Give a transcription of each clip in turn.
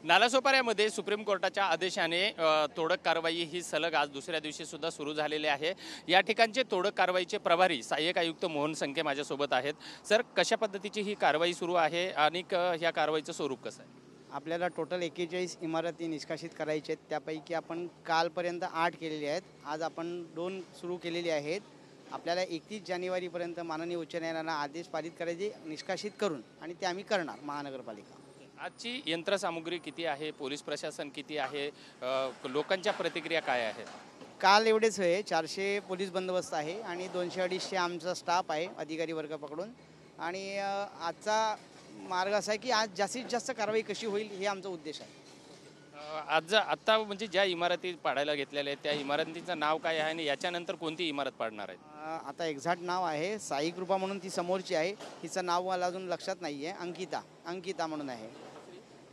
नालासोपाऱ्यामध्ये supreme कोर्टाच्या आदेशाने तोडक कारवाई ही सलग आज दुसऱ्या दिवशी सुद्धा सुरू झालेली आहे। या ठिकाणचे तोडक कारवाईचे प्रभारी सहाय्यक आयुक्त मोहन संखे माझ्यासोबत आहेत। सर, कशा पद्धतीची ही कारवाई सुरू आहे आणि या कारवाईचं स्वरूप कसं आहे? आपल्याला टोटल 41 इमारती निष्कासित करायचे आहेत। त्यापैकी आपण कालपर्यंत 8 केलेले आहेत। आज आपण 2 सुरू केलेले आहेत। आपल्याला 31 जानेवारीपर्यंत माननीय उच्च न्यायालयाने आदेश पारित करायचे निष्कासित करून, आणि ते आम्ही करणार महानगरपालिका। आजची यंत्रसामुग्री किती आहे, पोलीस प्रशासन किती आहे, लोकांच्या प्रतिक्रिया काय आहेत? काल एवढेच आहे, 400 पोलीस बंदोबस्त आहे आणि 200-250 आमचा स्टाफ आहे अधिकारी वर्ग पकडून। आणि आजचा मार्ग असा आहे की आज जास्तीत जास्त कारवाई कशी होईल हे आमचा उद्देश आहे। आज आत्ता म्हणजे ज्या इमारती पाडायला घेतलेल्या आहेत त्या इमारतींचं नाव काय आहे आणि याच्यानंतर कोणती इमारत पाडणार आहेत? आता एक्झॅक्ट नाव आहे साई कृपा म्हणून, ती समोरची आहे। हिचं नाव मला अजून लक्षात नाही आहे। अंकिता म्हणून आहे।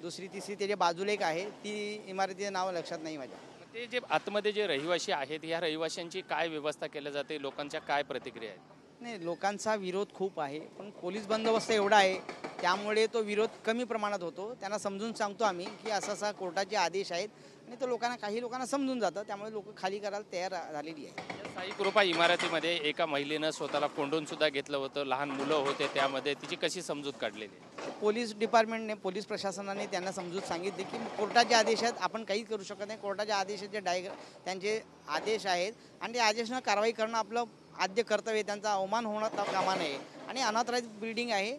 दुसरी तिसरी त्याच्या बाजूला एक आहे, ती इमारतीचं नाव लक्षात नाही माझ्या। ते जे आतमध्ये जे रहिवासी आहेत या रहिवाशांची काय व्यवस्था केली जाते, लोकांच्या काय प्रतिक्रिया आहेत? नाही, लोकांचा विरोध खूप आहे, पण पोलीस बंदोबस्त एवढा आहे त्यामुळे तो विरोध कमी प्रमाणात होतो। त्यांना समजून सांगतो आम्ही की असा कोर्टाचे आदेश आहेत आणि तो काही लोकांना समजून जातं, त्यामुळे लोक खाली करायला तयार झालेली आहे। साई कृपा इमारतीमध्ये एका महिलेनं स्वतःला कोंडून सुद्धा घेतलं होतं, लहान मुलं होते त्यामध्ये, तिची कशी समजूत काढलेली? पोलीस डिपार्टमेंटने, पोलीस प्रशासनाने त्यांना समजूत सांगितले की कोर्टाचे आदेश आहेत, आपण काहीच करू शकत नाही। कोर्टाच्या आदेशाचे त्यांचे आदेश आहेत आणि त्या आदेशानं कारवाई करणं आपलं आद्य कर्तव्य। त्यांचा अवमान होणं कामा नये आणि अनॉथराइज बिल्डिंग आहे,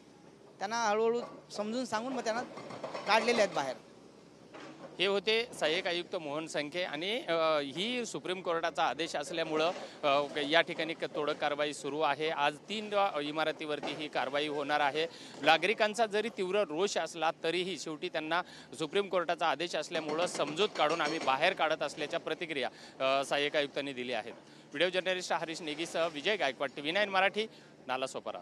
त्यांना हळूहळू समजून सांगून मग त्यांना काढलेले आहेत बाहेर। हे होते सहाय्यक आयुक्त मोहन संखे आणि ही सुप्रीम कोर्टाचा आदेश असल्यामुळं या ठिकाणी तोडक कारवाई सुरू आहे। आज 3 इमारतीवरती ही कारवाई होणार आहे। नागरिकांचा जरी तीव्र रोष असला तरीही शेवटी त्यांना सुप्रीम कोर्टाचा आदेश असल्यामुळं समजूत काढून आम्ही बाहेर काढत असल्याच्या प्रतिक्रिया सहाय्यक आयुक्तांनी दिली आहेत। व्हिडिओ जर्नलिस्ट हरीश नेगीसह विजय गायकवाड, TV9 मराठी, नालासोपारा।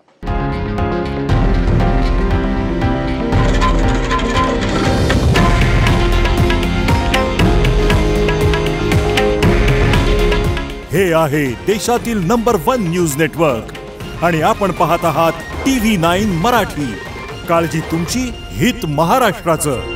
हे आहे देशातील नंबर 1 न्यूज नेटवर्क आणि आपण पाहत आहात TV9 मराठी। काळजी तुमची, हित महाराष्ट्राचं।